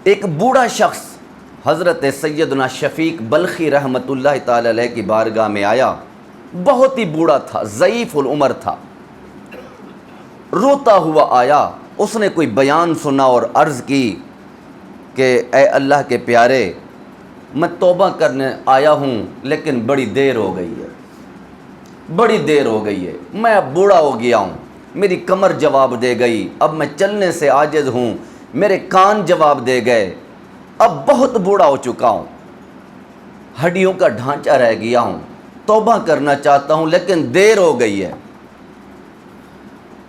ایک بوڑھا شخص حضرت سیدنا شفیق بلخی رحمۃ اللہ تعالی علیہ کی بارگاہ میں آیا. بہت ہی بوڑھا تھا، ضعیف العمر تھا. روتا ہوا آیا. اس نے کوئی بیان سنا اور عرض کی کہ اے اللہ کے پیارے، میں توبہ کرنے آیا ہوں لیکن بڑی دیر ہو گئی ہے، بڑی دیر ہو گئی ہے. میں اب بوڑھا ہو گیا ہوں، میری کمر جواب دے گئی، اب میں چلنے سے عاجز ہوں، میرے کان جواب دے گئے، اب بہت بوڑھا ہو چکا ہوں، ہڈیوں کا ڈھانچہ رہ گیا ہوں، توبہ کرنا چاہتا ہوں لیکن دیر ہو گئی ہے.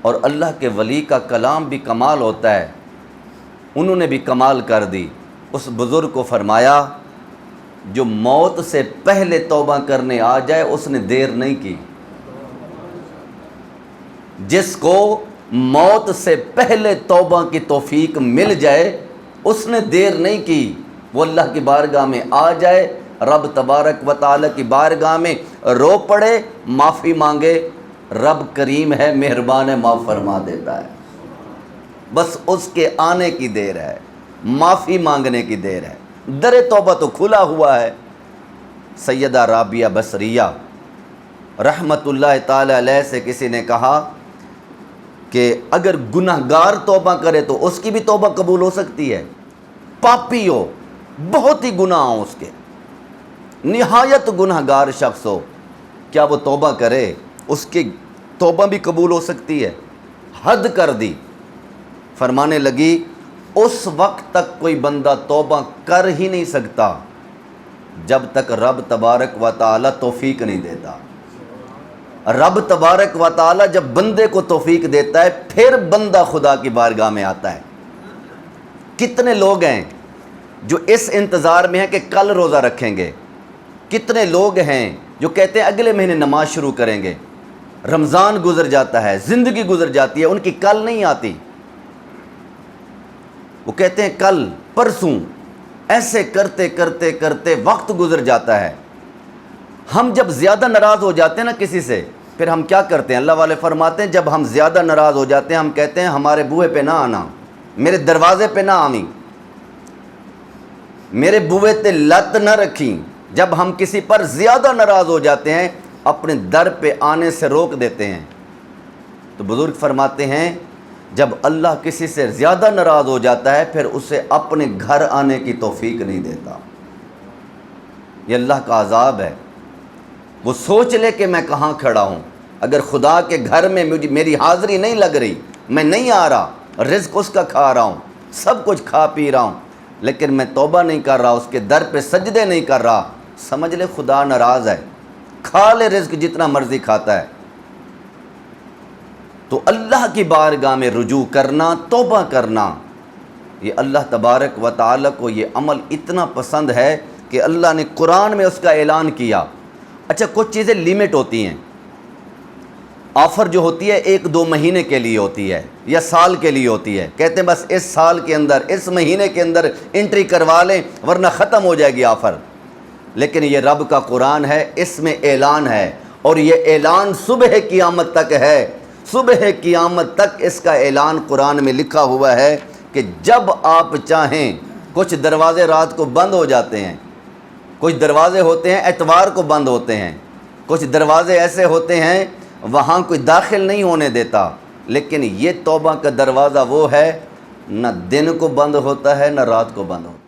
اور اللہ کے ولی کا کلام بھی کمال ہوتا ہے، انہوں نے بھی کمال کر دی. اس بزرگ کو فرمایا جو موت سے پہلے توبہ کرنے آ جائے اس نے دیر نہیں کی. جس کو موت سے پہلے توبہ کی توفیق مل جائے اس نے دیر نہیں کی. وہ اللہ کی بارگاہ میں آ جائے، رب تبارک و تعالی کی بارگاہ میں رو پڑے، معافی مانگے، رب کریم ہے، مہربان ہے، معاف فرما دیتا ہے. بس اس کے آنے کی دیر ہے، معافی مانگنے کی دیر ہے. در توبہ تو کھلا ہوا ہے. سیدہ رابعہ بصریہ رحمت اللہ تعالی علیہ سے کسی نے کہا کہ اگر گناہگار توبہ کرے تو اس کی بھی توبہ قبول ہو سکتی ہے. پاپی ہو، بہت ہی گناہ ہو، اس کے نہایت گناہگار شخص ہو، کیا وہ توبہ کرے اس کی توبہ بھی قبول ہو سکتی ہے؟ حد کر دی. فرمانے لگی اس وقت تک کوئی بندہ توبہ کر ہی نہیں سکتا جب تک رب تبارک و تعالی توفیق نہیں دیتا. رب تبارک و تعالی جب بندے کو توفیق دیتا ہے پھر بندہ خدا کی بارگاہ میں آتا ہے. کتنے لوگ ہیں جو اس انتظار میں ہیں کہ کل روزہ رکھیں گے، کتنے لوگ ہیں جو کہتے ہیں اگلے مہینے نماز شروع کریں گے. رمضان گزر جاتا ہے، زندگی گزر جاتی ہے، ان کی کل نہیں آتی. وہ کہتے ہیں کل، پرسوں، ایسے کرتے کرتے کرتے وقت گزر جاتا ہے. ہم جب زیادہ ناراض ہو جاتے ہیں نا کسی سے، پھر ہم کیا کرتے ہیں؟ اللہ والے فرماتے ہیں جب ہم زیادہ ناراض ہو جاتے ہیں ہم کہتے ہیں ہمارے بوئے پہ نہ آنا، میرے دروازے پہ نہ آنی، میرے بوئے تے لت نہ رکھی. جب ہم کسی پر زیادہ ناراض ہو جاتے ہیں اپنے در پہ آنے سے روک دیتے ہیں. تو بزرگ فرماتے ہیں جب اللہ کسی سے زیادہ ناراض ہو جاتا ہے پھر اسے اپنے گھر آنے کی توفیق نہیں دیتا. یہ اللہ کا عذاب ہے. وہ سوچ لے کہ میں کہاں کھڑا ہوں، اگر خدا کے گھر میں میری حاضری نہیں لگ رہی، میں نہیں آ رہا، رزق اس کا کھا رہا ہوں، سب کچھ کھا پی رہا ہوں، لیکن میں توبہ نہیں کر رہا، اس کے در پہ سجدے نہیں کر رہا، سمجھ لے خدا ناراض ہے. کھا لے رزق جتنا مرضی کھاتا ہے. تو اللہ کی بارگاہ میں رجوع کرنا، توبہ کرنا، یہ اللہ تبارک و تعالی کو یہ عمل اتنا پسند ہے کہ اللہ نے قرآن میں اس کا اعلان کیا. اچھا کچھ چیزیں لیمٹ ہوتی ہیں. آفر جو ہوتی ہے 1-2 مہینے کے لیے ہوتی ہے یا سال کے لیے ہوتی ہے، کہتے ہیں بس اس سال کے اندر، اس مہینے کے اندر انٹری کروا لیں ورنہ ختم ہو جائے گی آفر. لیکن یہ رب کا قرآن ہے، اس میں اعلان ہے، اور یہ اعلان صبح قیامت تک ہے. صبح قیامت تک اس کا اعلان قرآن میں لکھا ہوا ہے کہ جب آپ چاہیں. کچھ دروازے رات کو بند ہو جاتے ہیں، کچھ دروازے ہوتے ہیں اتوار کو بند ہوتے ہیں، کچھ دروازے ایسے ہوتے ہیں وہاں کوئی داخل نہیں ہونے دیتا. لیکن یہ توبہ کا دروازہ وہ ہے، نہ دن کو بند ہوتا ہے نہ رات کو بند ہوتا ہے.